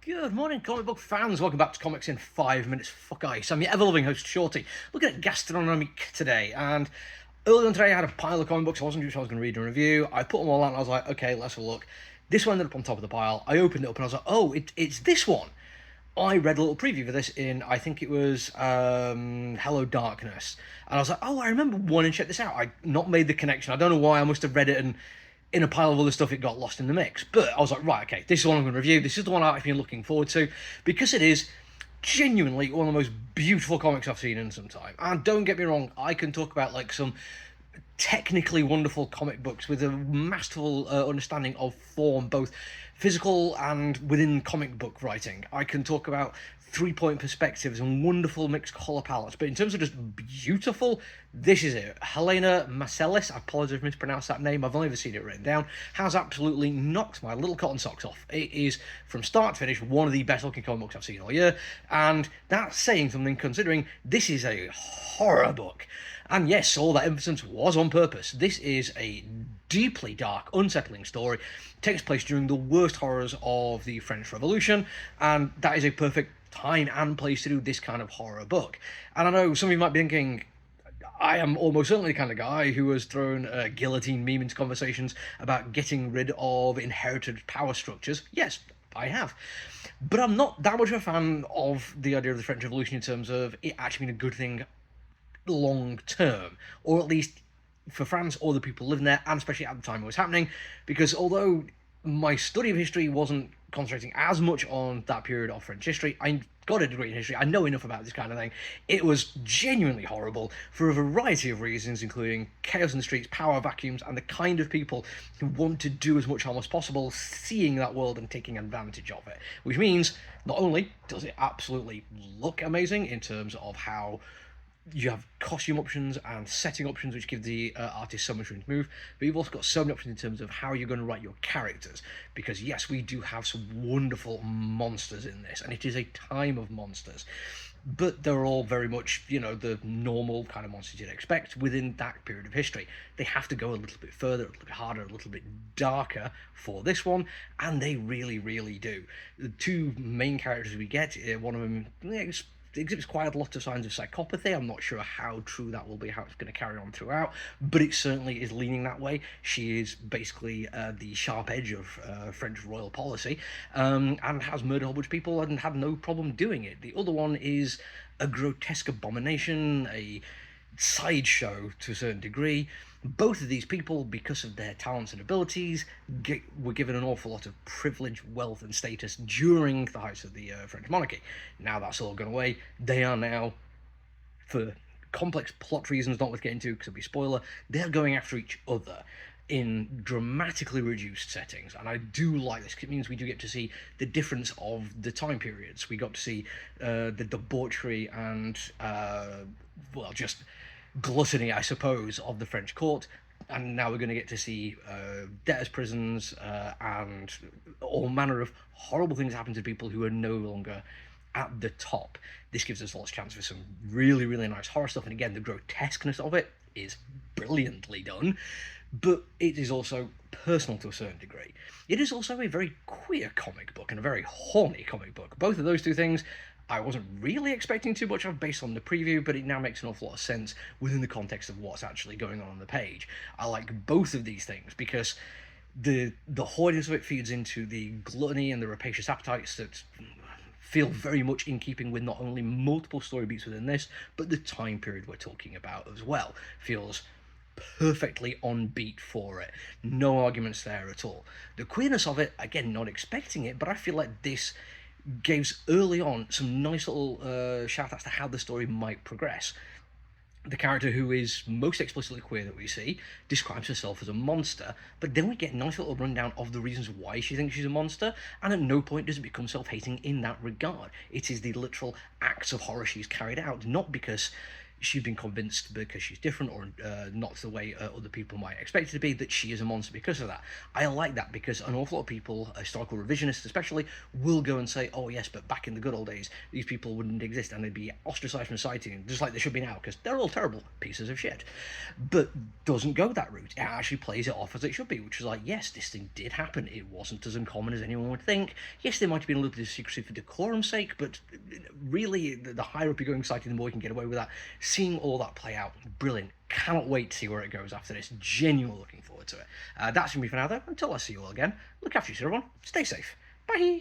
Good morning, comic book fans. Welcome back to Comics in 5 Minutes. Fuck ice. I'm your ever-loving host, Shorty. Looking at Gastronomique today, and earlier on today I had a pile of comic books. I wasn't sure if I was going to read and review. I put them all out and I was like, okay, let's have a look. This one ended up on top of the pile. I opened it up and I was like, oh, it's this one. I read a little preview for this in, I think it was Hello Darkness. And I was like, oh, I remember wanting to check this out. I not made the connection. I don't know why. I must have read it and in a pile of other stuff, it got lost in the mix. But I was like, right, okay, this is the one I'm going to review. This is the one I've been looking forward to because it is genuinely one of the most beautiful comics I've seen in some time. And don't get me wrong, I can talk about like some technically wonderful comic books with a masterful understanding of form, both physical and within comic book writing. I can talk about 3-point perspectives and wonderful mixed colour palettes, but in terms of just beautiful, this is it. Helena Marcellis, I apologise if I mispronounced that name, I've only ever seen it written down, has absolutely knocked my little cotton socks off. It is, from start to finish, one of the best looking comic books I've seen all year, and that's saying something considering this is a horror book. And yes, all that emphasis was on purpose. This is a deeply dark, unsettling story. It takes place during the worst horrors of the French Revolution, and that is a perfect time and place to do this kind of horror book. And I know some of you might be thinking, I am almost certainly the kind of guy who has thrown a guillotine meme into conversations about getting rid of inherited power structures. Yes, I have. But I'm not that much of a fan of the idea of the French Revolution in terms of it actually being a good thing long term, or at least for France or the people living there, and especially at the time it was happening, because although my study of history wasn't concentrating as much on that period of French history, I got a degree in history, I know enough about this kind of thing. It was genuinely horrible for a variety of reasons, including chaos in the streets, power vacuums, and the kind of people who want to do as much harm as possible, seeing that world and taking advantage of it. Which means, not only does it absolutely look amazing in terms of how you have costume options and setting options which give the artist so much room to move, but you've also got so many options in terms of how you're going to write your characters, because yes, we do have some wonderful monsters in this, and it is a time of monsters, but they're all very much, the normal kind of monsters you'd expect within that period of history. They have to go a little bit further, a little bit harder, a little bit darker for this one, and they really, really do. The two main characters we get, one of them exhibits quite a lot of signs of psychopathy. I'm not sure how true that will be, how it's going to carry on throughout, but it certainly is leaning that way. She is basically the sharp edge of French royal policy, and has murdered a whole bunch of people and had no problem doing it. The other one is a grotesque abomination, a sideshow to a certain degree. Both of these people, because of their talents and abilities, were given an awful lot of privilege, wealth, and status during the height of the French monarchy. Now that's all gone away. They are now, for complex plot reasons not worth getting into because it'll be spoiler, they're going after each other in dramatically reduced settings, and I do like this. It means we do get to see the difference of the time periods. We got to see the debauchery and just gluttony, I suppose, of the French court, and now we're going to get to see debtors' prisons and all manner of horrible things happen to people who are no longer at the top. This gives us lots of chance for some really, really nice horror stuff, and again, the grotesqueness of it is brilliantly done, but it is also personal to a certain degree. It is also a very queer comic book and a very horny comic book. Both of those two things I wasn't really expecting too much of based on the preview, but it now makes an awful lot of sense within the context of what's actually going on the page. I like both of these things because the hoardiness of it feeds into the gluttony and the rapacious appetites that feel very much in keeping with not only multiple story beats within this, but the time period we're talking about as well. Feels perfectly on beat for it. No arguments there at all. The queerness of it, again, not expecting it, but I feel like this gives early on some nice little shout-outs to how the story might progress. The character who is most explicitly queer that we see describes herself as a monster, but then we get a nice little rundown of the reasons why she thinks she's a monster, and at no point does it become self-hating in that regard. It is the literal acts of horror she's carried out, not because she's been convinced because she's different or not the way other people might expect her to be, that she is a monster because of that. I like that because an awful lot of people, historical revisionists especially, will go and say, oh yes, but back in the good old days, these people wouldn't exist and they'd be ostracized from society, just like they should be now, because they're all terrible pieces of shit. But doesn't go that route. It actually plays it off as it should be, which is like, yes, this thing did happen. It wasn't as uncommon as anyone would think. Yes, there might have been a little bit of secrecy for decorum's sake, but really, the higher up you go in society, the more you can get away with that. Seeing all that play out, brilliant. Cannot wait to see where it goes after this. Genuinely looking forward to it. That's going to be for now, though. Until I see you all again, look after yourself, everyone. Stay safe. Bye.